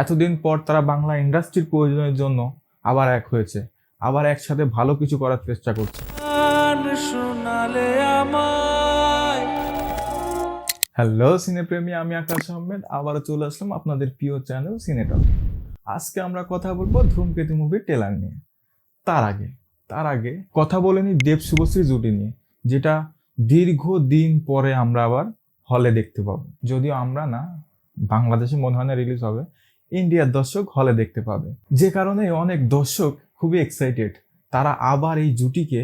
এতদিন পর তারা বাংলা ইন্ডাস্ট্রির প্রয়োজনের জন্য আবার এক হয়েছে, আবার একসাথে ভালো কিছু করার চেষ্টা করছে। হ্যালো সিনেপ্রেমী, আমি আকাশ আহমেদ আবারও চলে আসলাম আপনাদের প্রিয় চ্যানেল সিনেটক। আজকে আমরা কথা বলবো ধূমকেতু মুভির ট্রেলার নিয়ে। তার আগে কথা বলেনি দেব শুভশ্রী জুটি নিয়ে, যেটা দীর্ঘদিন পরে আমরা আবার হলে দেখতে পাবো। যদিও আমরা না, বাংলাদেশে মনে হয় না রিলিজ হবে, ইন্ডিয়ার দর্শক হলে দেখতে পাবে। যে কারণে অনেক দর্শক খুবই এক্সাইটেড, তারা আবার এই জুটিকে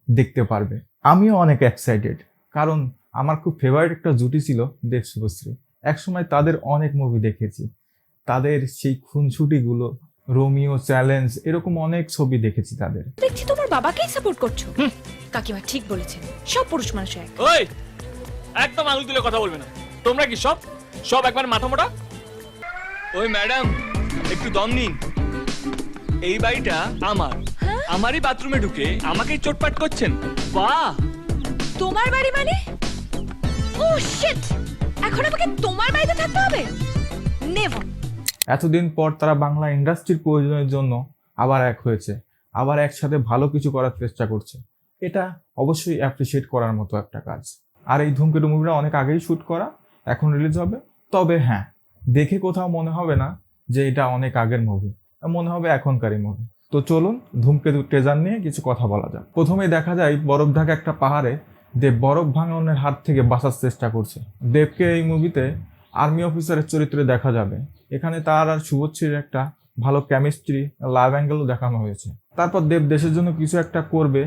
দেখতে পারবে। আমিও অনেক এক্সাইটেড, কারণ আমার খুব ফেভারিট একটা জুটি ছিল দেব শুভশ্রী। একসময় তাদের অনেক মুভি দেখেছি, তাদের সেই খুনসুটিগুলো, রোমিও চ্যালেঞ্জ, এরকম অনেক ছবি দেখেছি তাদের। দেখছি তোমার বাবাকেই সাপোর্ট করছো। কাকিমা ঠিক বলেছেন, সব পুরুষ মানুষ এক। ওই একদম আঙুল তুলে কথা বলবে না। তোমরা কি সব একবার মাথা মোটা? ওই ম্যাডাম একটু দম নিন। এই বাড়িটা আমারই বাথরুমে ঢুকে আমাকেই চোটপাট করছেন। বাহ, তোমার বাড়ি মানে? ও শিট, এখন আমাকে তোমার বাড়িতে থাকতে হবে? নেভার। এতদিন পর তারা বাংলা ইন্ডাস্ট্রির প্রয়োজনের জন্য আবার এক হয়েছে, আবার একসাথে ভালো কিছু করার চেষ্টা করছে। এটা অবশ্যই অ্যাপ্রিসিয়েট করার মতো একটা কাজ। আর এই ধূমকেতু মুভিটা অনেক আগেই শ্যুট করা, এখন রিলিজ হবে। তবে হ্যাঁ, দেখে কোথাও মনে হবে না যে এটা অনেক আগের মুভি, মনে হবে এখনকারই মুভি। তো চলুন ধূমকেতু ট্রেজার নিয়ে কিছু কথা বলা যাক। প্রথমেই দেখা যায় বরফ ঢাকা একটা পাহাড়ে দেব বরফ ভাঙনের হাত থেকে বাঁচার চেষ্টা করছে। দেবকে এই মুভিতে আর্মি অফিসারের চরিত্রে দেখা যাবে। এখানে তার আর শুভশ্রীর একটা ভালো কেমিস্ট্রি, লাভ অ্যাঙ্গেলও দেখানো হয়েছে। তারপর দেব দেশের জন্য কিছু একটা করবে,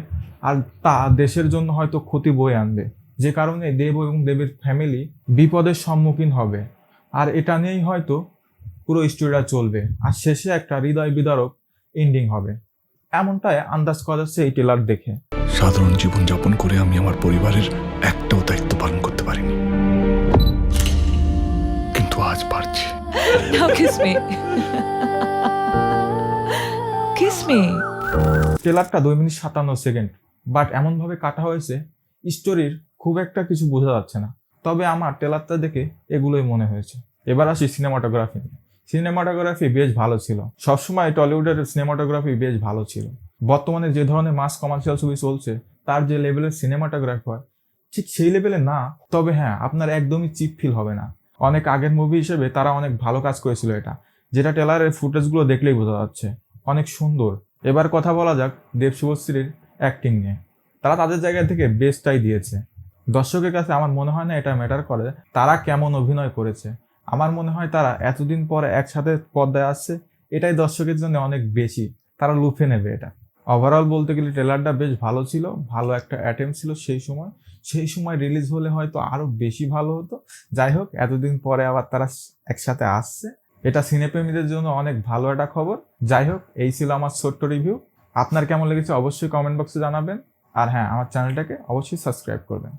আর তা দেশের জন্য হয়তো ক্ষতি বয়ে আনবে, যে কারণে দেব এবং দেবের ফ্যামিলি বিপদের সম্মুখীন হবে। আর এটা নিয়েই হয়তো পুরো স্টোরিটা চলবে, আর শেষে একটা হৃদয় বিদারক এন্ডিং হবে, এমনটাই আন্দাজ করা যাচ্ছে এই ট্রেলার দেখে। সাধারণ জীবনযাপন করে আমি আমার পরিবারের একটাও দায়িত্ব পালন করতে পারিনি, কিন্তু আজ পারছি। Now kiss me. Kiss me. ট্রেলারটা 2 মিনিট 57 সেকেন্ড, বাট এমনভাবে কাটা হয়েছে স্টোরির খুব একটা কিছু বোঝা যাচ্ছে না। তবে আমার ট্রেলারটা দেখে এগুলোই মনে হয়েছে। এবার আসি সিনেমাটোগ্রাফি নিয়ে। সিনেমাটোগ্রাফি বেশ ভালো ছিল, সবসময় টলিউডের সিনেমাটোগ্রাফি বেশ ভালো ছিল। বর্তমানে যে ধরনের মাস কমার্শিয়াল ছবি চলছে, তার যে লেভেলের সিনেমাটোগ্রাফি হয় ঠিক সেই লেভেলে না। তবে হ্যাঁ, আপনার একদমই চিপ ফিল হবে না। অনেক আগের মুভি হিসেবে তারা অনেক ভালো কাজ করেছিল এটা, যেটা ট্রেলারের ফুটেজগুলো দেখলেই বোঝা যাচ্ছে, অনেক সুন্দর। এবার কথা বলা যাক দেব শুভশ্রীর অ্যাক্টিং নিয়ে। তারা তাদের জায়গা থেকে বেস্টটাই দিয়েছে। দর্শকের কাছে আমার মনে হয় না এটা ম্যাটার করে তারা কেমন অভিনয় করেছে। আমার মনে হয় তারা এতদিন পরে একসাথে পর্দায় আসছে, এটাই দর্শকের জন্য অনেক বেশি, তারা লুফে নেবে এটা। ওভারঅল বলতে গেলে ট্রেলারটা বেশ ভালো ছিল, ভালো একটা অ্যাটেম্প ছিল সেই সময় রিলিজ হলে হয়তো আরো বেশি ভালো হতো। যাই হোক, এতদিন পরে আবার তারা একসাথে আসছে, এটা সিনেপ্রেমীদের জন্য অনেক ভালো একটা খবর। যাই হোক, এই ছিল আমার ছোট্ট রিভিউ। আপনার কেমন লেগেছে অবশ্যই কমেন্ট বক্সে জানাবেন, আর হ্যাঁ, আমার চ্যানেলটাকে অবশ্যই সাবস্ক্রাইব করবেন।